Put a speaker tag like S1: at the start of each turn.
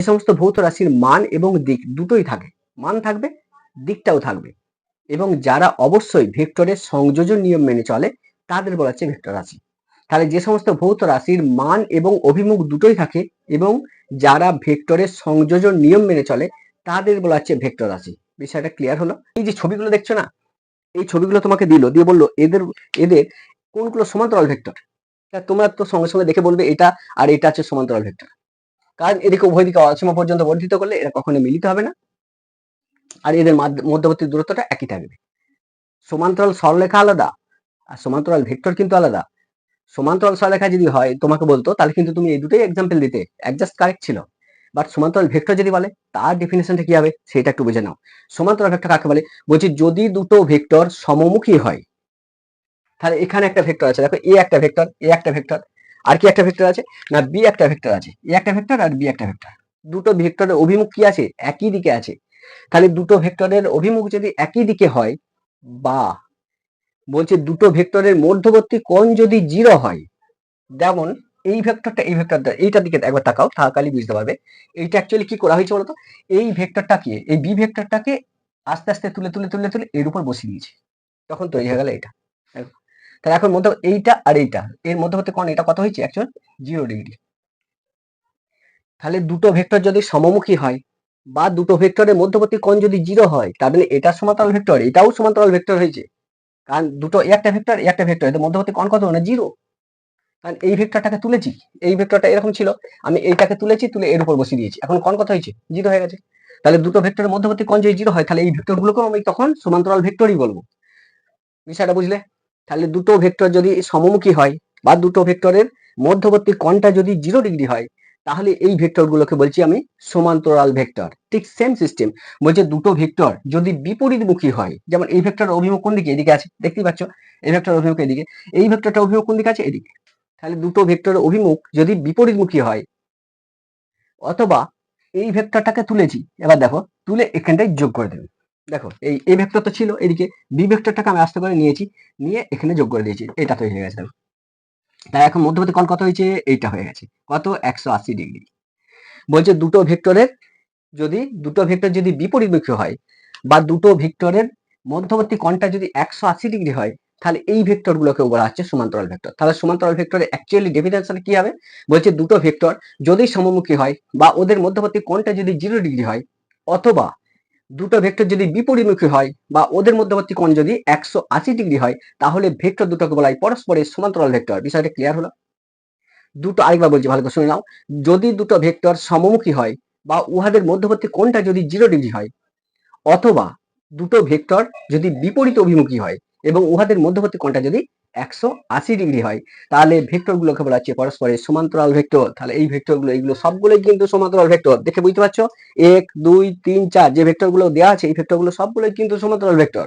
S1: যে সমস্ত ভৌত রাশির মান এবং দিক দুটোই থাকে, মান থাকবে, দিকটাও থাকবে, এবং যারা অবশ্যই ভেক্টরের সংযোজন নিয়ম মেনে চলে তাদের বলা হচ্ছে ভেক্টর রাশি। তাহলে যে সমস্ত ভৌত রাশির মান এবং অভিমুখ দুটোই থাকে এবং যারা ভেক্টরের সংযোজন নিয়ম মেনে চলে তাদের বলা হচ্ছে ভেক্টর রাশি। বিষয়টা ক্লিয়ার হলো? এই যে ছবিগুলো দেখছো না, এই ছবিগুলো তোমাকে দিল, দিয়ে বললো এদের এদের কোনগুলো সমান্তরাল ভেক্টর। তোমরা তো সঙ্গে সঙ্গে দেখে বলবে এটা আর এটা হচ্ছে সমান্তরাল ভেক্টর, কারণ এদিকে উভয় দিকে অসীমা পর্যন্ত বর্ধিত করলে এরা কখনো মিলিত হবে না, আর এদের মধ্যবর্তী দূরত্বটা একই থাকবে। সমান্তরাল সরলরেখা আলাদা আর সমান্তরাল ভেক্টর কিন্তু আলাদা। সমান্তরাল সরলরেখা যদি হয় তোমাকে বলতো তাহলে কিন্তু তুমি এই দুটোই এক্সাম্পল দিতে, জাস্ট কারেক্ট ছিল। বাট সমান্তরাল ভেক্টর যদি বলে তার ডেফিনেশনটা কি হবে সেটা একটু বুঝে নাও। সমান্তরাল ভেক্টর কাকে বলে? বলছি যদি দুটো ভেক্টর সমমুখী হয়, তাহলে এখানে একটা ভেক্টর আছে, দেখো এ একটা ভেক্টর, এ একটা ভেক্টর, আর কি একটা ভেক্টর আছে না বি একটা ভেক্টর আছে, এ একটা ভেক্টর আর বি একটা ভেক্টর। দুটো ভেক্টরের অভিমুখ কি আছে? একই দিকে আছে। তাহলে দুটো ভেক্টরের অভিমুখ যদি একই দিকে হয়, বা বলছে দুটো ভেক্টরের মধ্যবর্তী কোণ যদি 0 হয়, যেমন এই ভেক্টরটা এই ভেক্টরটা এইটার দিকে একবার তাকাও, তাহলেই বুঝতে পারবে এইটা অ্যাকচুয়ালি কি করা হয়েছে বলতো। এই ভেক্টরটাকে, এই বি ভেক্টরটাকে আস্তে আস্তে তুলে তুলে তুলে তুলে এর উপর বসিয়ে দিয়েছে, তখন তৈরি হয়ে গেল এটা। তাহলে এখন মধ্যে এইটা আর এইটা এর মধ্যবর্তী কোণ এটা কত হয়েছে? Actual 0 degree. তাহলে দুটো ভেক্টর যদি সমমুখী হয় বা দুটো ভেক্টরের মধ্যবর্তী কোণ যদি 0 হয়, তাহলে এটা সমান্তরাল ভেক্টর, এটাও সমান্তরাল ভেক্টর হয়েছে, কারণ দুটো একটা ভেক্টর একটা ভেক্টর, এদের মধ্যবর্তী কোণ কত না 0। কারণ এই ভেক্টরটাকে তুলেছি, এই ভেক্টরটা এরকম ছিল, আমি এইটাকে তুলেছি, তুলে এর উপর বসিয়ে দিয়েছি, এখন কোণ কত হয়েছে? 0 হয়ে গেছে। তাহলে দুটো ভেক্টরের মধ্যবর্তী কোণ যদি 0 হয়, তাহলে এই ভেক্টরগুলোকেও আমি তখন সমান্তরাল ভেক্টরই বলবো। বিষয়টা বুঝলে? তাহলে দুটো ভেক্টর যদি সমমুখী হয় বা দুটো ভেক্টরের মধ্যবর্তী কোণটা যদি 0 ডিগ্রি হয়, তাহলে এই ভেক্টরগুলোকে বলছি আমি সমান্তরাল ভেক্টর। ঠিক সেম সিস্টেম, বলছে দুটো ভেক্টর যদি বিপরীতমুখী হয়, যেমন এই ভেক্টরের অভিমুখ কোন দিকে? এদিকে আছে, দেখতেই পাচ্ছ এই ভেক্টরের অভিমুখ এদিকে, এই ভেক্টরটার অভিমুখ কোন দিকে আছে? এদিকে। তাহলে দুটো ভেক্টরের অভিমুখ যদি বিপরীতমুখী হয়, অথবা এই ভেক্টরটাকে তুলেছি, এবার দেখো তুলে এখানটায় যোগ করে দেবে। দেখো এই এ ভেক্টর তো ছিল এদিকে, বি ভেক্টরটাকে আমি আস্তে করে নিয়েছি, নিয়ে এখানে যোগ করে দিয়েছি, এটা তৈরি হয়ে গেছে। দেখো তাই এখন মধ্যবর্তী কোণ কত হয়েছে? এইটা হয়ে গেছে কত? 180 ডিগ্রি। বলছে দুটো ভেক্টরের দুটো ভেক্টর যদি বিপরীতমুখী হয় বা দুটো ভেক্টরের মধ্যবর্তী কোণটা যদি 180 ডিগ্রি হয়, তাহলে এই ভেক্টর গুলোকে বলা হচ্ছে সমান্তরাল ভেক্টর। তাহলে সমান্তরাল ভেক্টরের অ্যাকচুয়ালি ডেফিনেশন কি হবে? বলছে দুটো ভেক্টর যদি সমমুখী হয় বা ওদের মধ্যবর্তী কোণটা যদি 0 ডিগ্রি হয়, অথবা দুটো ভেক্টর যদি বিপরীতমুখী হয় বা ওদের মধ্যবর্তী কোণ যদি 180 ডিগ্রি হয়, তাহলে ভেক্টর দুটোকে বলা হয় পরস্পরের সমান্তরাল ভেক্টর। বিষয়টা ক্লিয়ার হলো? দুটো আরেকবার বলছি, ভালো করে শুনে নাও। যদি দুটো ভেক্টর সমমুখী হয় বা উহাদের মধ্যবর্তী কোণটা যদি 0 ডিগ্রি হয়, অথবা দুটো ভেক্টর যদি বিপরীত অভিমুখী হয় এবং উহাদের মধ্যবর্তী কোণটা যদি 180 ডিগ্রি হয়, তাহলে ভেক্টর গুলোকে বলা হচ্ছে পরস্পরের সমান্তরাল ভেক্টর। তাহলে এই ভেক্টর গুলো এগুলো সবগুলোই কিন্তু সমান্তরাল ভেক্টর। দেখে বুঝতে পারছো? 1 2 3 4 যে ভেক্টর গুলো দেওয়া আছে এই ভেক্টর গুলো সবগুলোই কিন্তু সমান্তরাল ভেক্টর।